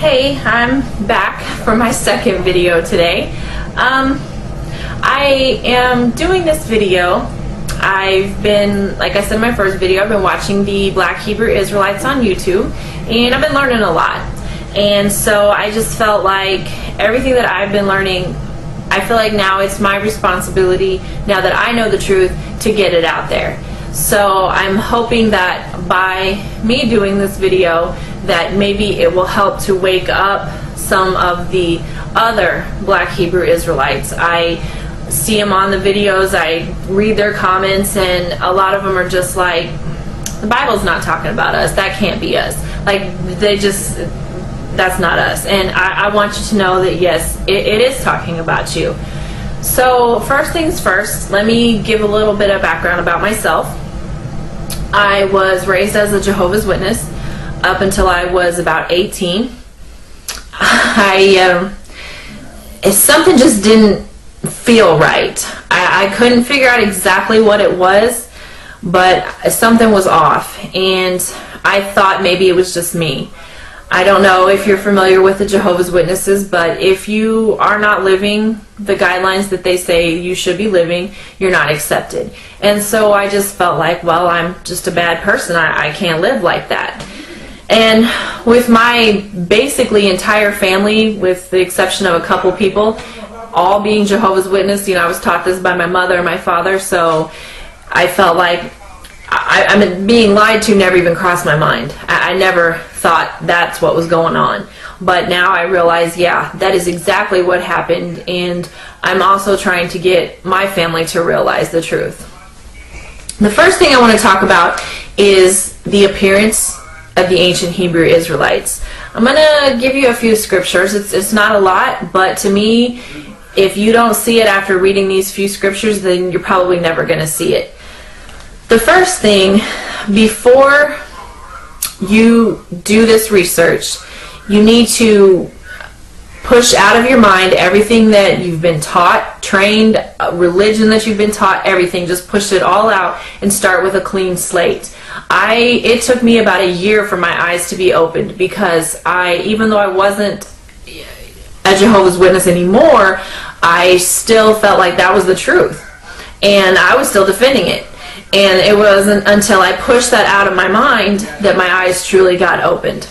Hey, I'm back for my second video today. I am doing this video. I've been, like I said in my first video, I've been watching the Black Hebrew Israelites on YouTube, and I've been learning a lot. And so I just felt like everything that I've been learning, I feel like now it's my responsibility, now that I know the truth, to get it out there. So I'm hoping that by me doing this video, that maybe it will help to wake up some of the other Black Hebrew Israelites. I see them on the videos, I read their comments, and a lot of them are just like, the Bible's not talking about us, that can't be us. Like, that's not us. And I want you to know that yes, it is talking about you. So first things first, let me give a little bit of background about myself. I was raised as a Jehovah's Witness up until I was about 18. Something just didn't feel right. I couldn't figure out exactly what it was, but something was off, and I thought maybe it was just me. I don't know if you're familiar with the Jehovah's Witnesses, but if you are not living the guidelines that they say you should be living, you're not accepted. And so I just felt like, well, I'm just a bad person. I can't live like that. And with my basically entire family, with the exception of a couple people, all being Jehovah's Witness, I was taught this by my mother and my father, so I felt like I mean, being lied to never even crossed my mind. I never thought that's what was going on. But now I realize, yeah, that is exactly what happened, and I'm also trying to get my family to realize the truth. The first thing I want to talk about is the appearance of the ancient Hebrew Israelites. I'm going to give you a few scriptures. It's not a lot, but to me, if you don't see it after reading these few scriptures, then you're probably never going to see it. The first thing, before you do this research, you need to push out of your mind everything that you've been taught, trained, religion that you've been taught, everything. Just push it all out and start with a clean slate. It took me about a year for my eyes to be opened, because even though I wasn't a Jehovah's Witness anymore, I still felt like that was the truth, and I was still defending it. And it wasn't until I pushed that out of my mind that my eyes truly got opened.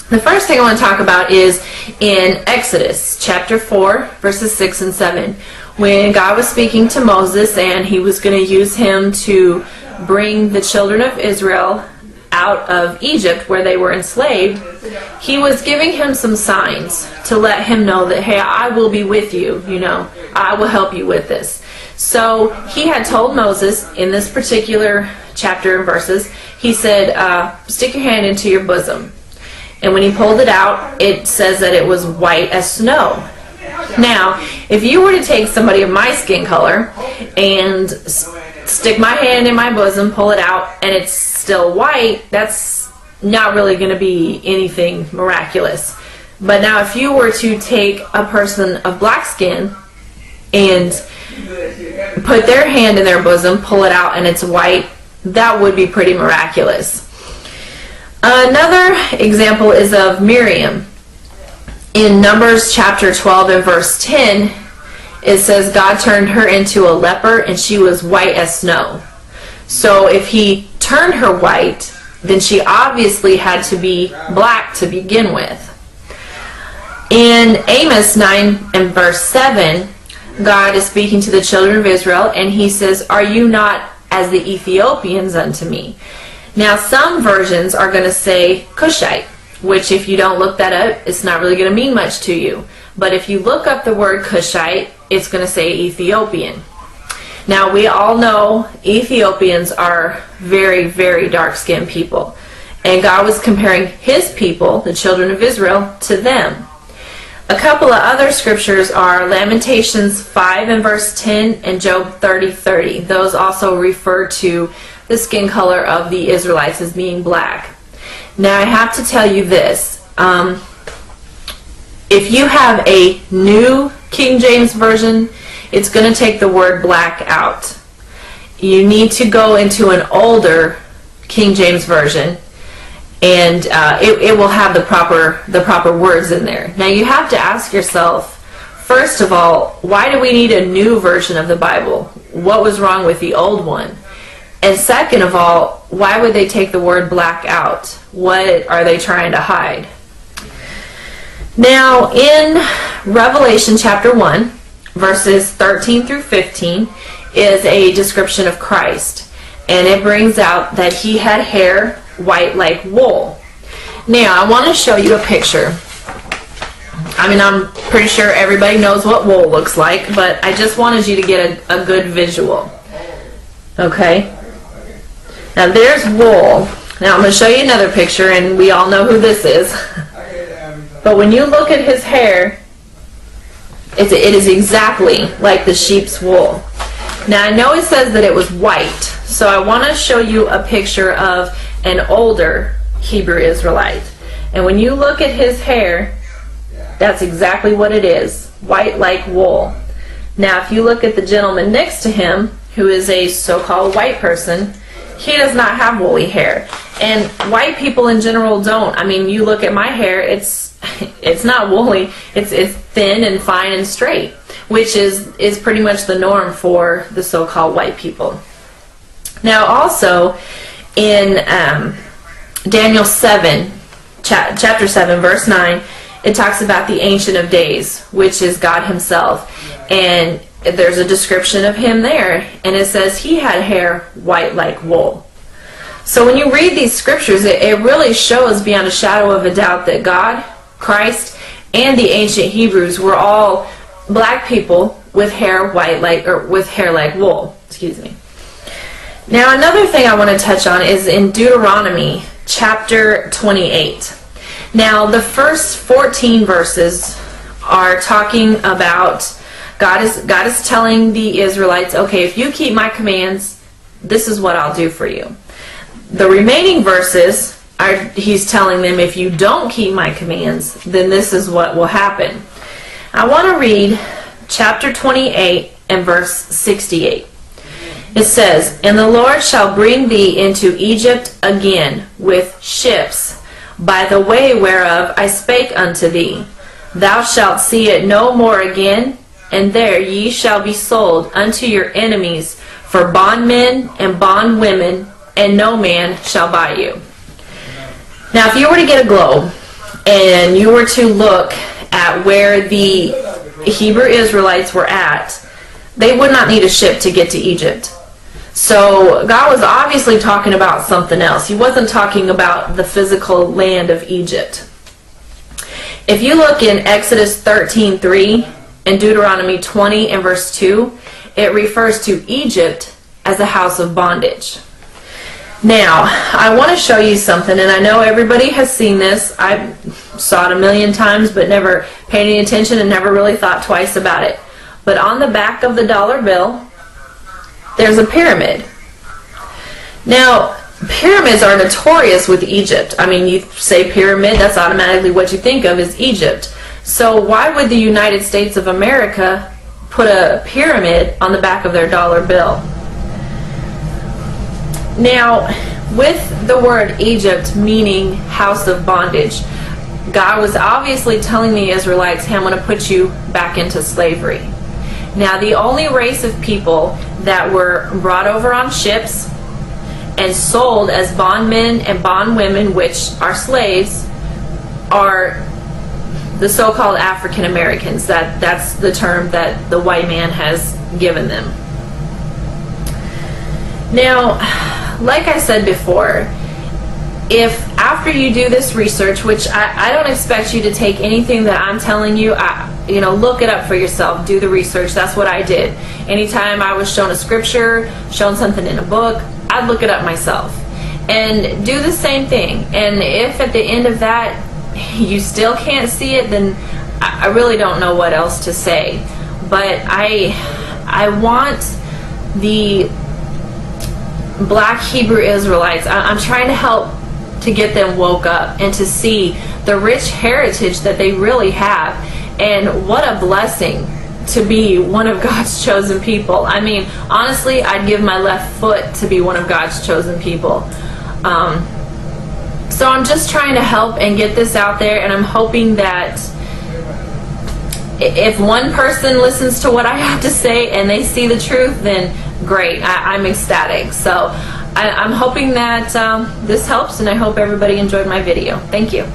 The first thing I want to talk about is in Exodus chapter 4, verses 6 and 7. When God was speaking to Moses and he was going to use him to bring the children of Israel out of Egypt where they were enslaved, he was giving him some signs to let him know that, hey, I will be with you, I will help you with this. So he had told Moses in this particular chapter and verses, he said, stick your hand into your bosom. And when he pulled it out, it says that it was white as snow. Now, if you were to take somebody of my skin color and stick my hand in my bosom, pull it out, and it's still white, that's not really going to be anything miraculous. But now if you were to take a person of black skin and put their hand in their bosom, pull it out, and it's white, that would be pretty miraculous. Another example is of Miriam. In Numbers chapter 12 and verse 10, it says God turned her into a leper and she was white as snow. So if he turned her white, then she obviously had to be black to begin with. In Amos 9 and verse 7, God is speaking to the children of Israel, and he says, are you not as the Ethiopians unto me? Now, some versions are going to say Cushite, which if you don't look that up, it's not really going to mean much to you. But if you look up the word Cushite, it's going to say Ethiopian. Now, we all know Ethiopians are very, very dark-skinned people. And God was comparing his people, the children of Israel, to them. A couple of other scriptures are Lamentations 5 and verse 10 and Job 30:30. Those also refer to the skin color of the Israelites as being black. Now I have to tell you this. If you have a new King James Version, it's going to take the word black out. You need to go into an older King James Version and it will have the proper words in there. Now you have to ask yourself, first of all, why do we need a new version of the Bible? What was wrong with the old one? And second of all, why would they take the word black out? What are they trying to hide? Now, in Revelation chapter 1, verses 13 through 15, is a description of Christ. And it brings out that he had hair white like wool. Now, I want to show you a picture. I mean, I'm pretty sure everybody knows what wool looks like, but I just wanted you to get a good visual. Okay? Now, there's wool. Now, I'm going to show you another picture, and we all know who this is. But when you look at his hair, it is exactly like the sheep's wool. Now, I know it says that it was white, so I want to show you a picture of an older Hebrew Israelite. And when you look at his hair, that's exactly what it is, white like wool. Now, if you look at the gentleman next to him, who is a so-called white person, he does not have woolly hair. And white people in general don't. I mean, you look at my hair, it's not woolly, it's thin and fine and straight, which is pretty much the norm for the so-called white people. Now also in Daniel 7, chapter 7, verse 9, it talks about the Ancient of Days, which is God himself. And there's a description of him there, and it says he had hair white like wool. So when you read these scriptures, it really shows beyond a shadow of a doubt that God, Christ, and the ancient Hebrews were all black people with hair white like, or with hair like wool. Excuse me. Now another thing I want to touch on is in Deuteronomy chapter 28. Now the first 14 verses are talking about God is telling the Israelites, okay, if you keep my commands, this is what I'll do for you. The remaining verses he's telling them, if you don't keep my commands, then this is what will happen. I want to read chapter 28 and verse 68. It says, "And the Lord shall bring thee into Egypt again with ships, by the way whereof I spake unto thee. Thou shalt see it no more again, and there ye shall be sold unto your enemies for bondmen and bondwomen, and no man shall buy you." Now, if you were to get a globe and you were to look at where the Hebrew Israelites were at, they would not need a ship to get to Egypt. So God was obviously talking about something else. He wasn't talking about the physical land of Egypt. If you look in Exodus 13:3 and Deuteronomy 20 and verse 2, it refers to Egypt as a house of bondage. Now, I want to show you something, and I know everybody has seen this. I saw it a million times, but never paid any attention and never really thought twice about it. But on the back of the dollar bill, there's a pyramid. Now, pyramids are notorious with Egypt. I mean, you say pyramid, that's automatically what you think of is Egypt. So why would the United States of America put a pyramid on the back of their dollar bill? Now, with the word Egypt meaning house of bondage, God was obviously telling the Israelites, hey, I'm going to put you back into slavery. Now, the only race of people that were brought over on ships and sold as bondmen and bondwomen, which are slaves, are the so-called African Americans. That's the term that the white man has given them. Now, like I said before, if after you do this research, which I don't expect you to take anything that I'm telling you, look it up for yourself, do the research. That's what I did. Anytime I was shown a scripture, shown something in a book, I'd look it up myself and do the same thing. And if at the end of that you still can't see it, then I really don't know what else to say. But I want the black Hebrew Israelites, I'm trying to help to get them woke up and to see the rich heritage that they really have, and what a blessing to be one of God's chosen people. I mean, honestly, I'd give my left foot to be one of God's chosen people. So I'm just trying to help and get this out there, and I'm hoping that if one person listens to what I have to say and they see the truth, then great. I'm ecstatic. So I'm hoping that this helps, and I hope everybody enjoyed my video. Thank you.